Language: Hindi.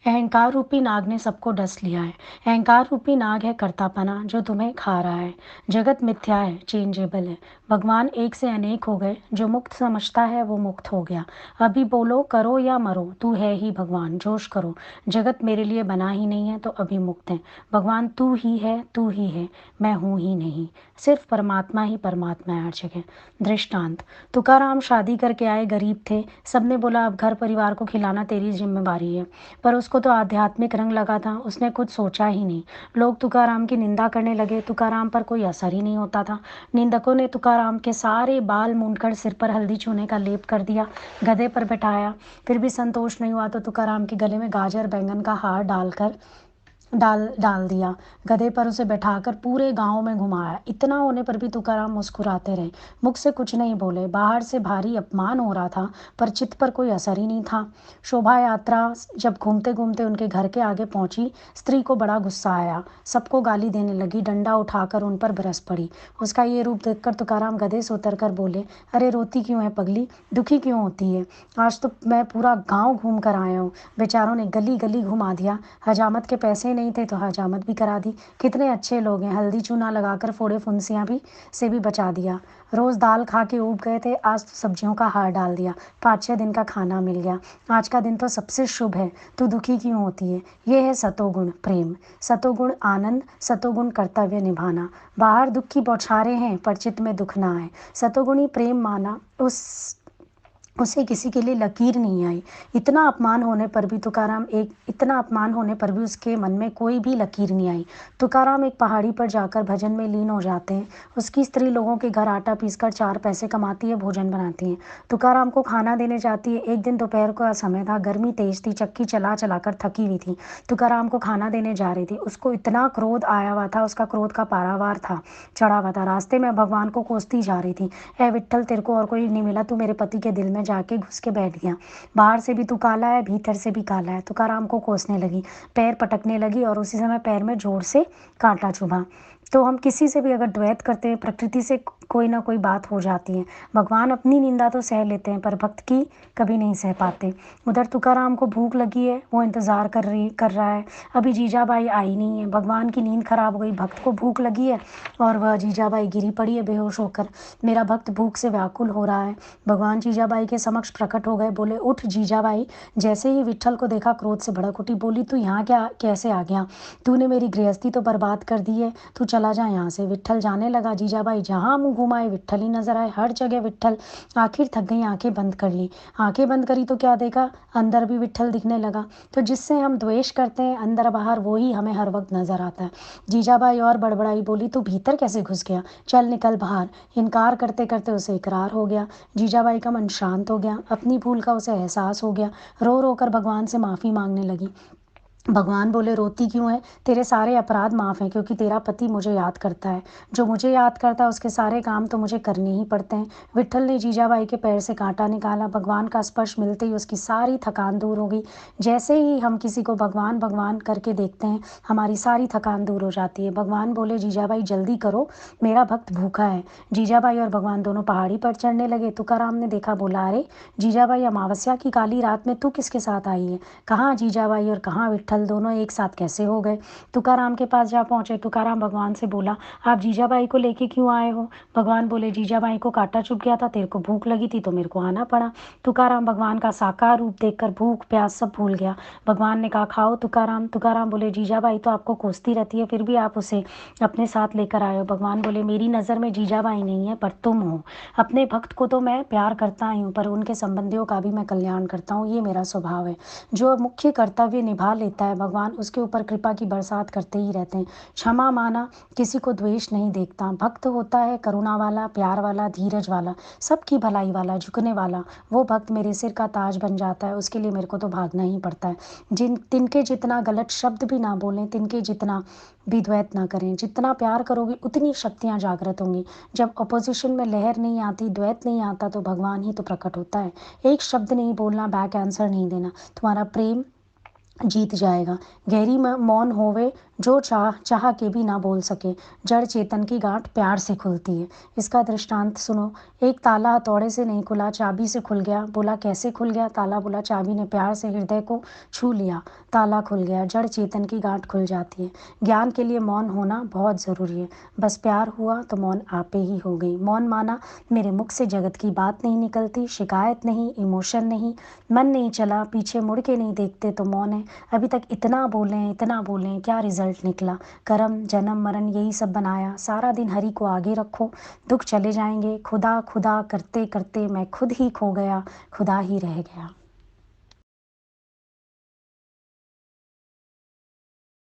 अहंकार रूपी नाग ने सबको डस लिया है। अहंकार रूपी नाग है करतापना जो तुम्हें खा रहा है। जगत मिथ्या है, चेंजेबल है। भगवान एक से अनेक हो गए। जो मुक्त समझता है वो मुक्त हो गया। अभी बोलो, करो या मरो, तू है ही भगवान, जोश करो। जगत मेरे लिए बना ही नहीं है तो अभी मुक्त है। भगवान तू ही है, तू ही है, मैं हूं ही नहीं। सिर्फ परमात्मा ही परमात्मा है हर जगह। दृष्टांत। तुकाराम शादी करके आए, गरीब थे। सबने बोला अब घर परिवार को खिलाना तेरी जिम्मेवारी है। पर उसको तो आध्यात्मिक रंग लगा था, उसने कुछ सोचा ही नहीं। लोग तुकाराम की निंदा करने लगे, तुकाराम पर कोई असर ही नहीं होता था। निंदकों ने तुकाराम के सारे बाल मूंदकर सिर पर हल्दी चूने का लेप कर दिया, गधे पर बैठाया। फिर भी संतोष नहीं हुआ तो तुकाराम के गले में गाजर बैंगन का हार डालकर डाल डाल दिया। गधे पर उसे बैठाकर पूरे गांव में घुमाया। इतना होने पर भी तुकाराम मुस्कुराते रहे, मुख से कुछ नहीं बोले। बाहर से भारी अपमान हो रहा था पर चित्त पर कोई असर ही नहीं था। शोभा यात्रा जब घूमते घूमते उनके घर के आगे पहुंची, स्त्री को बड़ा गुस्सा आया। सबको गाली देने लगी, डंडा उठाकर उन पर बरस पड़ी। उसका ये रूप देखकर तुकाराम गधे से उतर कर बोले, अरे रोती क्यों है पगली, दुखी क्यों होती है? आज तो मैं पूरा गांव घूम कर आया हूँ। बेचारों ने गली गली घुमा दिया। हजामत के पैसे नहीं थे तो हजामत भी करा दी। कितने अच्छे लोग हैं, हल्दी चूना लगाकर फोड़े फुंसियाँ भी से भी बचा दिया। रोज दाल खा के ऊब गए थे, आज तो सब्जियों का हार डाल दिया। 5-6 दिन का खाना मिल गया। आज का दिन तो सबसे शुभ है, तू दुखी क्यों होती है? ये है सतोगुण प्रेम, सतोगुण आनंद, सतोगुण कर्तव्य निभाना। बाहर दुख की बौछारें हैं पर चित्त में दुख ना आए। सतोगुणी प्रेम माना, उसे किसी के लिए लकीर नहीं आई। इतना अपमान होने पर भी उसके मन में कोई भी लकीर नहीं आई। तुकाराम एक पहाड़ी पर जाकर भजन में लीन हो जाते हैं। उसकी स्त्री लोगों के घर आटा पीसकर 4 पैसे कमाती है, भोजन बनाती है। तुकाराम को खाना देने जाती है। एक दिन दोपहर का समय था, गर्मी तेज थी, चक्की चला चलाकर थकी हुई थी। तुकाराम को खाना देने जा रही थी। उसको इतना क्रोध आया हुआ था, उसका क्रोध का पारावार था, चढ़ा हुआ था। रास्ते में भगवान को कोसती जा रही थी, ए विट्ठल तेरे को और कोई नहीं मिला, तू मेरे पति के दिल में जाके घुस के बैठ गया। बाहर से भी तू काला है, भीतर से भी काला है। तुकाराम को कोसने लगी, पैर पटकने लगी और उसी समय पैर में जोर से कांटा चुभा। तो हम किसी से भी अगर द्वैत करते हैं, प्रकृति से कोई ना कोई बात हो जाती है। भगवान अपनी निंदा तो सह लेते हैं पर भक्त की कभी नहीं सह पाते। उधर तुकाराम को भूख लगी है, वो इंतज़ार कर रहा है। अभी जीजाबाई आई नहीं है। भगवान की नींद खराब हो गई, भक्त को भूख लगी है और वह जीजाबाई गिरी पड़ी है बेहोश होकर। मेरा भक्त भूख से व्याकुल हो रहा है। भगवान जीजाबाई के समक्ष प्रकट हो गए, बोले उठ जीजाबाई। जैसे ही विट्ठल को देखा क्रोध से भड़क उठी, बोली तू यहाँ क्या कैसे आ गया? तूने मेरी गृहस्थी तो बर्बाद कर दी है, तू चला जा यहाँ से। विट्ठल जाने लगा। जीजाबाई जहाँ मुंह घुमाए विट्ठल ही नजर आए, हर जगह विट्ठल। आखिर थक गई, आंखें बंद कर ली। आंखें बंद करी तो क्या देखा, अंदर भी विट्ठल दिखने लगा। तो जिससे हम द्वेष करते हैं अंदर बाहर, वो ही हमें हर वक्त नजर आता है। जीजाबाई और बड़बड़ाई, बोली तू भीतर कैसे घुस गया, चल निकल बाहर। इनकार करते करते उसे इकरार हो गया। जीजाबाई का मन शांत हो गया, अपनी भूल का उसे एहसास हो गया। रो रो कर भगवान से माफ़ी मांगने लगी। भगवान बोले रोती क्यों है, तेरे सारे अपराध माफ़ हैं क्योंकि तेरा पति मुझे याद करता है। जो मुझे याद करता है उसके सारे काम तो मुझे करने ही पड़ते हैं। विट्ठल ने जीजाबाई के पैर से कांटा निकाला। भगवान का स्पर्श मिलते ही उसकी सारी थकान दूर हो गई। जैसे ही हम किसी को भगवान भगवान करके देखते हैं, हमारी सारी थकान दूर हो जाती है। भगवान बोले जीजाबाई जल्दी करो, मेरा भक्त भूखा है। जीजाबाई और भगवान दोनों पहाड़ी पर चढ़ने लगे। तुकाराम ने देखा, बोला अरे जीजाबाई, अमावस्या की काली रात में तू किसके साथ आई है? कहाँ जीजाबाई और कहाँ विट्ठल, दोनों एक साथ कैसे हो गए? तुकाराम के पास जा पहुंचे। तुकाराम भगवान से बोला, आप जीजाबाई को लेके क्यों आए हो? भगवान बोले जीजाबाई को कांटा चुभ गया था, तेरे को भूख लगी थी तो मेरे को आना पड़ा। तुकाराम भगवान का साकार रूप देखकर भूख प्यास सब भूल गया। भगवान ने कहा खाओ तुकाराम। तुकाराम बोले जीजाबाई तो आपको कोसती रहती है, फिर भी आप उसे अपने साथ लेकर आए हो। भगवान बोले मेरी नज़र में जीजाबाई नहीं है पर तुम हो। अपने भक्त को तो मैं प्यार करता ही हूँ पर उनके संबंधियों का भी मैं कल्याण करता हूँ, ये मेरा स्वभाव है। जो मुख्य कर्तव्य निभा लेता है भगवान उसके ऊपर कृपा की बरसात करते ही रहते हैं। क्षमा माना, किसी को द्वेष नहीं देखता। भक्त होता है करुणा वाला, प्यार वाला, धीरज वाला, सबकी भलाई वाला, झुकने वाला। वो भक्त मेरे सिर का ताज बन जाता है, उसके लिए मेरे को तो भागना ही पड़ता है। तिनके जितना गलत शब्द भी ना बोलें, तिनके जितना भी द्वैत ना करें। जितना प्यार करोगे उतनी शक्तियाँ जागृत होंगी। जब अपोजिशन में लहर नहीं आती, द्वैत नहीं आता, तो भगवान ही तो प्रकट होता है। एक शब्द नहीं बोलना, बैक आंसर नहीं देना। तुम्हारा प्रेम जीत जाएगा। गहरी मौन होवे जो चाह चाह के भी ना बोल सके। जड़ चेतन की गांठ प्यार से खुलती है। इसका दृष्टांत सुनो। एक ताला हथौड़े से नहीं खुला, चाबी से खुल गया। बोला कैसे खुल गया? ताला बोला चाबी ने प्यार से हृदय को छू लिया, ताला खुल गया। जड़ चेतन की गांठ खुल जाती है। ज्ञान के लिए मौन होना बहुत ज़रूरी है। बस प्यार हुआ तो मौन आपे ही हो गई। मौन माना मेरे मुख से जगत की बात नहीं निकलती, शिकायत नहीं, इमोशन नहीं, मन नहीं चला, पीछे मुड़ के नहीं देखते तो मौन है। अभी तक इतना बोलें, क्या रिजल्ट निकला? कर्म जन्म मरण यही सब बनाया। सारा दिन हरि को आगे रखो, दुख चले जाएंगे। खुदा खुदा करते करते मैं खुद ही खो गया, खुदा ही रह गया।